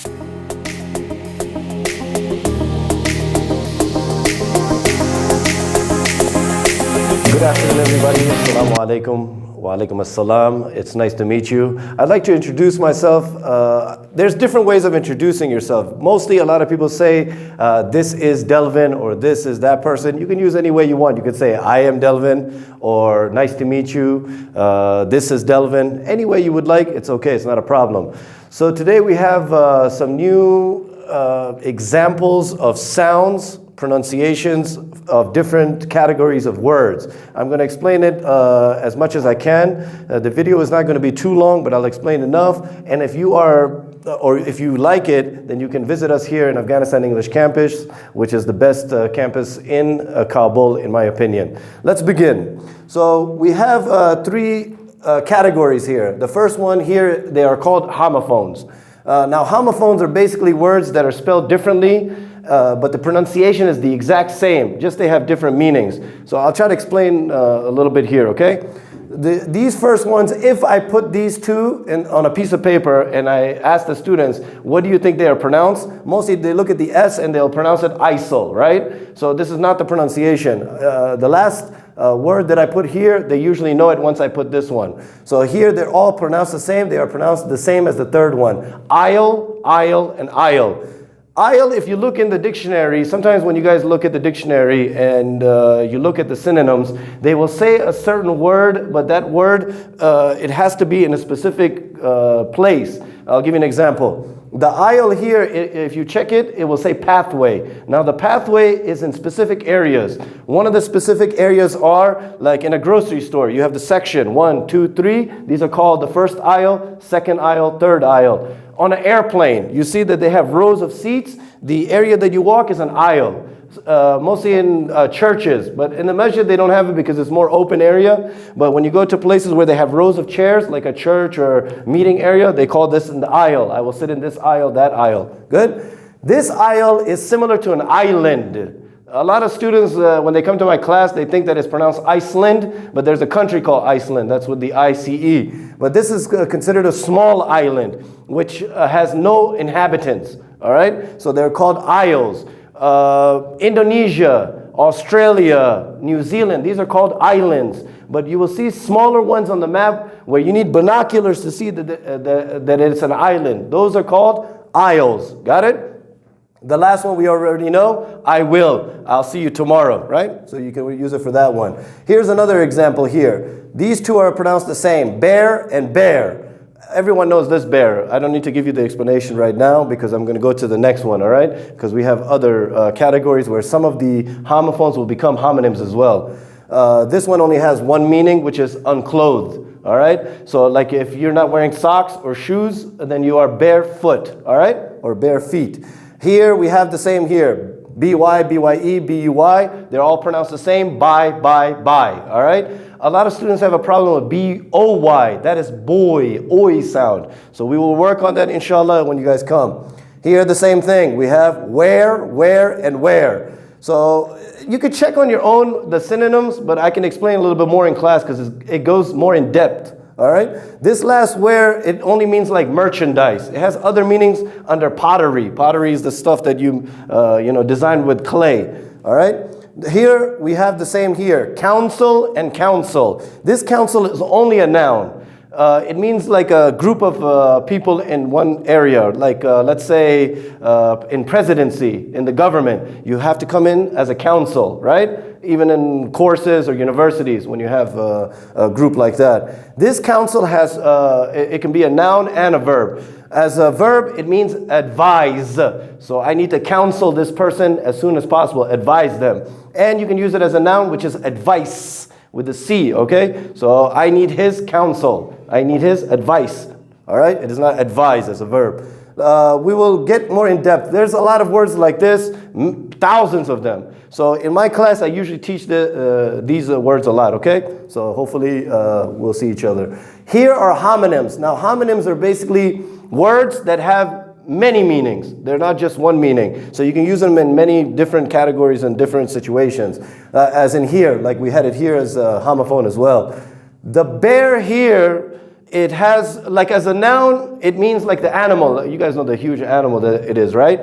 Good afternoon, everybody. Assalamu alaikum. Wa alaikum assalam. It's nice to meet you. I'd like to introduce myself. There's different ways of introducing yourself. Mostly, a lot of people say, this is Dalvin, or this is that person. You can use any way you want. You could say, I am Dalvin, or nice to meet you. This is Dalvin. Any way you would like, it's okay. It's not a problem. So today we have some new examples of sounds, pronunciations of different categories of words. I'm going to explain it as much as I can. The video is not going to be too long, but I'll explain enough. And if you are, or if you like it, then you can visit us here in Afghanistan English Campus, which is the best campus in Kabul, in my opinion. Let's begin. So we have three categories here. The first one here, they are called homophones. Now, homophones are basically words that are spelled differently, but the pronunciation is the exact same, just they have different meanings. So I'll try to explain a little bit here, okay? These first ones, if I put these two on a piece of paper and I ask the students, what do you think they are pronounced? Mostly they look at the S and they'll pronounce it ISIL, right? So this is not the pronunciation. The last word that I put here, they usually know it once I put this one. So here they're all pronounced the same. They are pronounced the same as the third one. Aisle, aisle, and aisle. Aisle, if you look in the dictionary, sometimes when you guys look at the dictionary and you look at the synonyms, they will say a certain word, but that word, it has to be in a specific place. I'll give you an example. The aisle here, if you check it, it will say pathway. Now the pathway is in specific areas. One of the specific areas are, like in a grocery store, you have the section 1, 2, 3. These are called the first aisle, second aisle, third aisle. On an airplane, you see that they have rows of seats. The area that you walk is an aisle. Mostly in churches, but in the masjid they don't have it because it's more open area. But when you go to places where they have rows of chairs, like a church or meeting area, they call this in the aisle. I will sit in this aisle, that aisle. Good? This aisle is similar to an island. A lot of students, when they come to my class, they think that it's pronounced Iceland, but there's a country called Iceland. That's with the ICE. But this is considered a small island, which has no inhabitants. All right? So they're called isles. Indonesia, Australia, New Zealand, these are called islands. But you will see smaller ones on the map where you need binoculars to see that it's an island. Those are called isles. Got it? The last one we already know, I will. I'll see you tomorrow, right? So you can use it for that one. Here's another example here. These two are pronounced the same, bear and bear. Everyone knows this bear. I don't need to give you the explanation right now because I'm going to go to the next one, all right? Because we have other categories where some of the homophones will become homonyms as well. This one only has one meaning, which is unclothed, all right? So like if you're not wearing socks or shoes, then you are barefoot, all right? Or bare feet. Here we have the same here. B-Y, B-Y-E, B-U-Y. They're all pronounced the same. Bye, bye, bye, all right? A lot of students have a problem with B-O-Y. That is boy, oi sound. So we will work on that, inshallah, when you guys come. Here, the same thing. We have where, and where. So you could check on your own the synonyms, but I can explain a little bit more in class because it goes more in depth. All right. This last where, it only means like merchandise. It has other meanings under pottery. Pottery is the stuff that you design with clay. All right. Here we have the same here. Council and council. This council is only a noun. It means like a group of people in one area. Like let's say in presidency, in the government, you have to come in as a council, right? Even in courses or universities when you have a group like that. This council has, it can be a noun and a verb. As a verb, it means advise. So I need to counsel this person as soon as possible, advise them. And you can use it as a noun, which is advice with a C, okay? So I need his counsel. I need his advice, all right? It is not advise as a verb. We will get more in depth. There's a lot of words like this, thousands of them. So in my class, I usually teach these words a lot, okay? So hopefully we'll see each other. Here are homonyms. Now homonyms are basically words that have many meanings. They're not just one meaning. So you can use them in many different categories and different situations. As in here, like we had it here as a homophone as well. The bear here it has, like as a noun, it means like the animal. You guys know the huge animal that it is, right?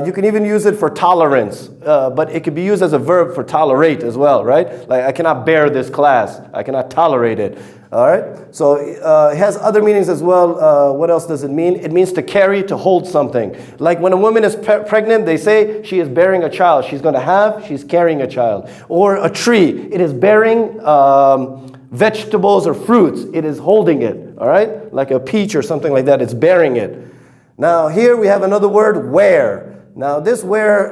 You can even use it for tolerance, but it could be used as a verb for tolerate as well, right? Like I cannot bear this class. I cannot tolerate it. All right? So it has other meanings as well. What else does it mean? It means to carry, to hold something. Like when a woman is pregnant, they say she is bearing a child. She's going to have, she's carrying a child. Or a tree, it is bearing vegetables or fruits. It is holding it, all right? Like a peach or something like that, it's bearing it. Now here we have another word, wear. Now this wear,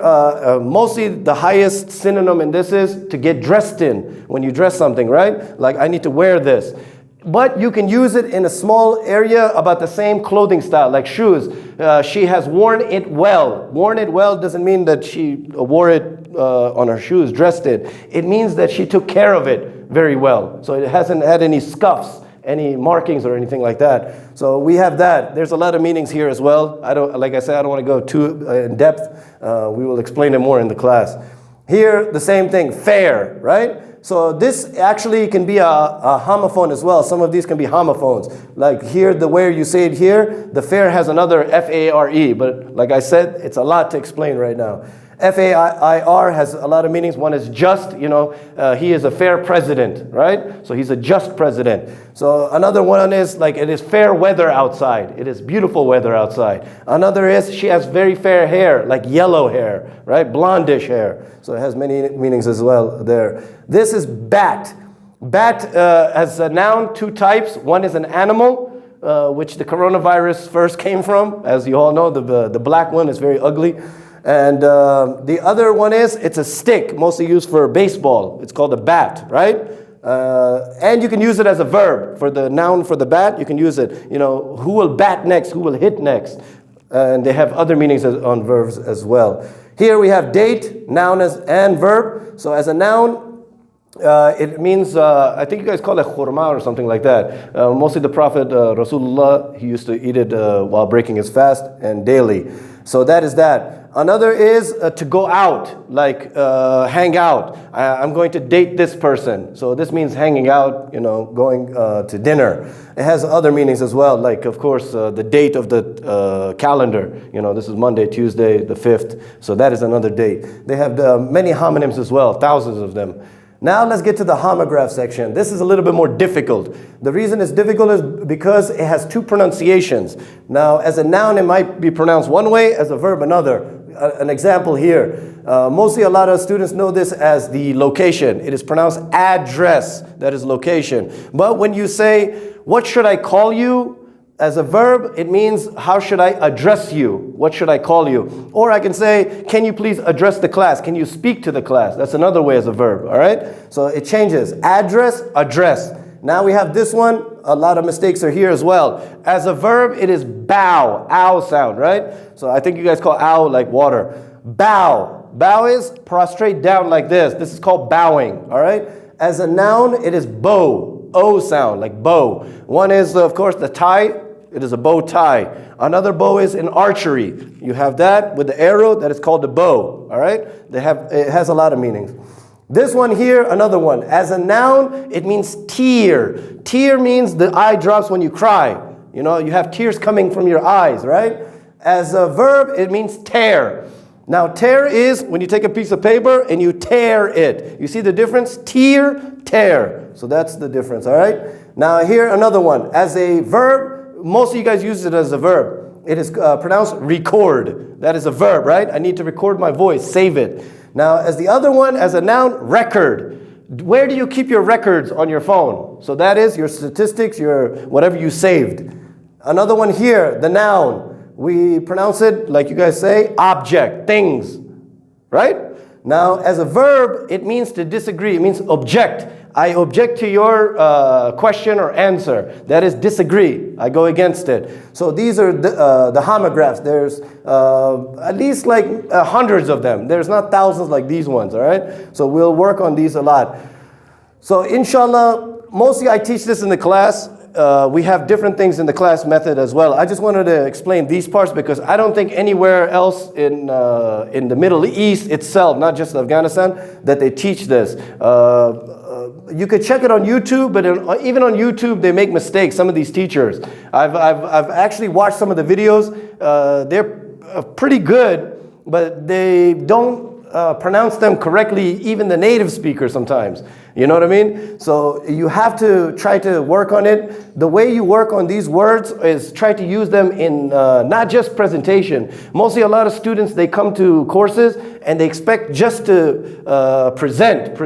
mostly the highest synonym in this is to get dressed in. When you dress something, right? Like I need to wear this. But you can use it in a small area about the same clothing style, like shoes. She has worn it well. Worn it well doesn't mean that she wore it on her shoes, dressed it. It means that she took care of it very well. So it hasn't had any scuffs, any markings or anything like that. So we have that. There's a lot of meanings here as well. Like I said, I don't want to go too in depth. We will explain it more in the class. Here, the same thing, fair, right? So this actually can be a homophone as well. Some of these can be homophones. Like here, the where you say it here, the fair has another F-A-R-E. But like I said, it's a lot to explain right now. F-A-I-R has a lot of meanings. One is just, he is a fair president, right? So he's a just president. So another one is like it is fair weather outside. It is beautiful weather outside. Another is she has very fair hair, like yellow hair, right? Blondish hair. So it has many meanings as well there. This is bat. Bat as a noun, two types. One is an animal, which the coronavirus first came from. As you all know, the black one is very ugly. And the other one is, it's a stick, mostly used for baseball. It's called a bat, right? And you can use it as a verb. For the noun for the bat, you can use it. Who will bat next? Who will hit next? And they have other meanings on verbs as well. Here we have date, noun and verb. So as a noun, it means, I think you guys call it khurma or something like that. Mostly the Prophet Rasulullah, he used to eat it while breaking his fast and daily. So that is that. Another is to go out, like hang out. I'm going to date this person. So this means hanging out, going to dinner. It has other meanings as well, like of course the date of the calendar. This is Monday, Tuesday, the 5th. So that is another date. They have many homonyms as well, thousands of them. Now let's get to the homograph section. This is a little bit more difficult. The reason it's difficult is because it has two pronunciations. Now, as a noun, it might be pronounced one way, as a verb another. An example here. Mostly a lot of students know this as the location. It is pronounced address, that is location. But when you say, what should I call you? As a verb, it means, how should I address you? What should I call you? Or I can say, can you please address the class? Can you speak to the class? That's another way as a verb, all right? So it changes. Address, address. Now we have this one. A lot of mistakes are here as well. As a verb, it is bow, ow sound, right? So I think you guys call ow like water. Bow. Bow is prostrate down like this. This is called bowing, all right? As a noun, it is bow, O sound, like bow. One is, of course, the tie. It is a bow tie. Another bow is in archery. You have that with the arrow, that is called the bow, all right? It has a lot of meanings. This one here, another one. As a noun, it means tear. Tear means the eye drops when you cry. You have tears coming from your eyes, right? As a verb, it means tear. Now, tear is when you take a piece of paper and you tear it. You see the difference? Tear, tear. So that's the difference, all right? Now, here, another one. As a verb, most of you guys use it as a verb. It is pronounced record. That is a verb, right? I need to record my voice, save it. Now, as the other one, as a noun, record. Where do you keep your records on your phone? So that is your statistics, your whatever you saved. Another one here, the noun. We pronounce it, like you guys say, object, things, right? Now, as a verb, it means to disagree. It means object. I object to your question or answer. That is disagree. I go against it. So these are the homographs. There's at least like hundreds of them. There's not thousands like these ones, all right? So we'll work on these a lot. So inshallah, mostly I teach this in the class. we have different things in the class method as well. I just wanted to explain these parts because I don't think anywhere else in the Middle East itself, not just Afghanistan, that they teach this. You could check it on YouTube, but even on YouTube, they make mistakes, some of these teachers. I've actually watched some of the videos. They're pretty good, but they don't pronounce them correctly, even the native speaker sometimes. You know what I mean? So you have to try to work on it. The way you work on these words is try to use them in not just presentation. Mostly a lot of students, they come to courses and they expect just to present.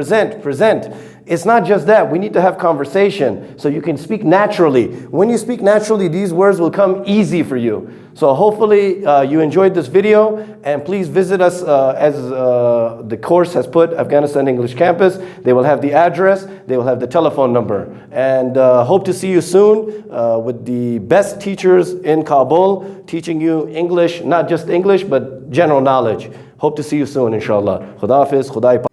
It's not just that. We need to have conversation so you can speak naturally. When you speak naturally, these words will come easy for you. So hopefully you enjoyed this video, and please visit us as the course has put, Afghanistan English Campus. They will have the address, they will have the telephone number. And hope to see you soon with the best teachers in Kabul teaching you English, not just English, but general knowledge. Hope to see you soon, inshallah. Khuda Hafiz, Khuda